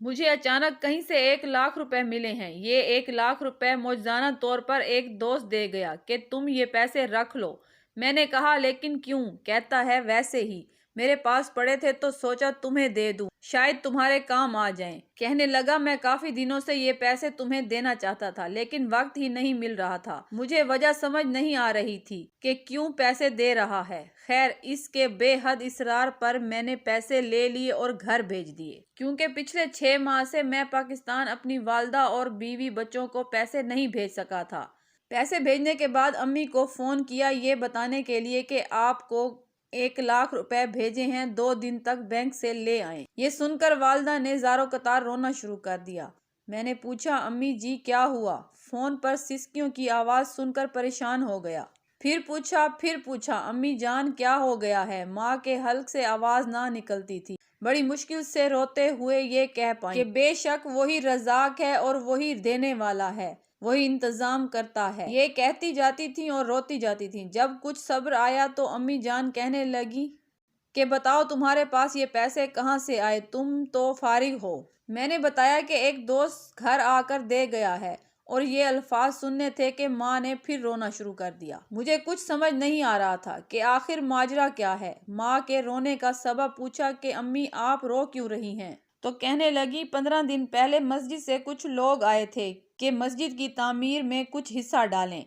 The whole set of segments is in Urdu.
مجھے اچانک کہیں سے 1 لاکھ روپے ملے ہیں۔ یہ 1 لاکھ روپے موجزانہ طور پر ایک دوست دے گیا کہ تم یہ پیسے رکھ لو۔ میں نے کہا لیکن کیوں؟ کہتا ہے ویسے ہی، میرے پاس پڑے تھے تو سوچا تمہیں دے دوں، شاید تمہارے کام آ جائیں۔ کہنے لگا میں کافی دنوں سے یہ پیسے تمہیں دینا چاہتا تھا لیکن وقت ہی نہیں مل رہا تھا۔ مجھے وجہ سمجھ نہیں آ رہی تھی کہ کیوں پیسے دے رہا ہے۔ خیر اس کے بے حد اصرار پر میں نے پیسے لے لیے اور گھر بھیج دیے، کیونکہ پچھلے 6 ماہ سے میں پاکستان اپنی والدہ اور بیوی بچوں کو پیسے نہیں بھیج سکا تھا۔ پیسے بھیجنے کے بعد امی کو فون کیا یہ بتانے کے لیے کہ آپ کو 1 لاکھ روپے بھیجے ہیں، 2 دن تک بینک سے لے آئیں۔ یہ سن کر والدہ نے زاروں قطار رونا شروع کر دیا۔ میں نے پوچھا امی جی کیا ہوا؟ فون پر سسکیوں کی آواز سن کر پریشان ہو گیا۔ پھر پوچھا امی جان کیا ہو گیا ہے؟ ماں کے حلق سے آواز نہ نکلتی تھی۔ بڑی مشکل سے روتے ہوئے یہ کہہ پائیں کہ بے شک وہی رزاق ہے اور وہی دینے والا ہے، وہی انتظام کرتا ہے۔ یہ کہتی جاتی تھیں اور روتی جاتی تھیں۔ جب کچھ صبر آیا تو امی جان کہنے لگی کہ بتاؤ تمہارے پاس یہ پیسے کہاں سے آئے؟ تم تو فارغ ہو۔ میں نے بتایا کہ ایک دوست گھر آ کر دے گیا ہے، اور یہ الفاظ سننے تھے کہ ماں نے پھر رونا شروع کر دیا۔ مجھے کچھ سمجھ نہیں آ رہا تھا کہ آخر ماجرا کیا ہے۔ ماں کے رونے کا سبب پوچھا کہ امی آپ رو کیوں رہی ہیں؟ تو کہنے لگی 15 دن پہلے مسجد سے کچھ لوگ آئے تھے کہ مسجد کی تعمیر میں کچھ حصہ ڈالیں۔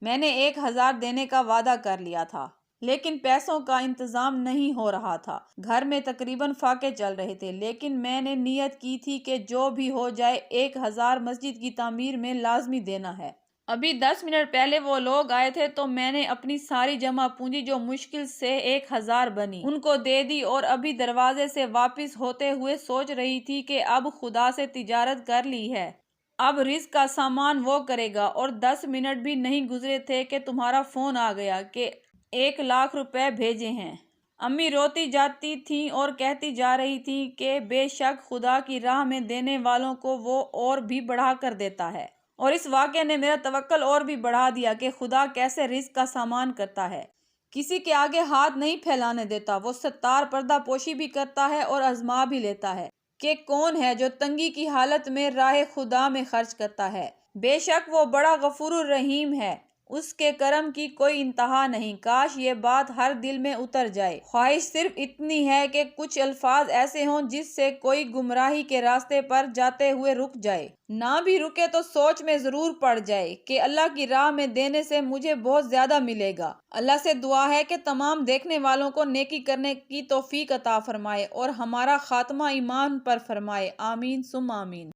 میں نے 1000 دینے کا وعدہ کر لیا تھا لیکن پیسوں کا انتظام نہیں ہو رہا تھا۔ گھر میں تقریباً فاقے چل رہے تھے لیکن میں نے نیت کی تھی کہ جو بھی ہو جائے 1000 مسجد کی تعمیر میں لازمی دینا ہے۔ ابھی 10 منٹ پہلے وہ لوگ آئے تھے تو میں نے اپنی ساری جمع پونجی جو مشکل سے 1000 بنی ان کو دے دی، اور ابھی دروازے سے واپس ہوتے ہوئے سوچ رہی تھی کہ اب خدا سے تجارت کر لی ہے، اب رزق کا سامان وہ کرے گا، اور 10 منٹ بھی نہیں گزرے تھے کہ تمہارا فون آ گیا کہ 1 لاکھ روپے بھیجے ہیں۔ امی روتی جاتی تھیں اور کہتی جا رہی تھیں کہ بے شک خدا کی راہ میں دینے والوں کو وہ اور بھی بڑھا کر دیتا ہے، اور اس واقعے نے میرا توکل اور بھی بڑھا دیا کہ خدا کیسے رزق کا سامان کرتا ہے، کسی کے آگے ہاتھ نہیں پھیلانے دیتا۔ وہ ستار پردہ پوشی بھی کرتا ہے اور آزما بھی لیتا ہے کہ کون ہے جو تنگی کی حالت میں راہ خدا میں خرچ کرتا ہے۔ بے شک وہ بڑا غفور الرحیم ہے، اس کے کرم کی کوئی انتہا نہیں۔ کاش یہ بات ہر دل میں اتر جائے۔ خواہش صرف اتنی ہے کہ کچھ الفاظ ایسے ہوں جس سے کوئی گمراہی کے راستے پر جاتے ہوئے رک جائے، نہ بھی رکے تو سوچ میں ضرور پڑ جائے کہ اللہ کی راہ میں دینے سے مجھے بہت زیادہ ملے گا۔ اللہ سے دعا ہے کہ تمام دیکھنے والوں کو نیکی کرنے کی توفیق عطا فرمائے اور ہمارا خاتمہ ایمان پر فرمائے، آمین ثم آمین۔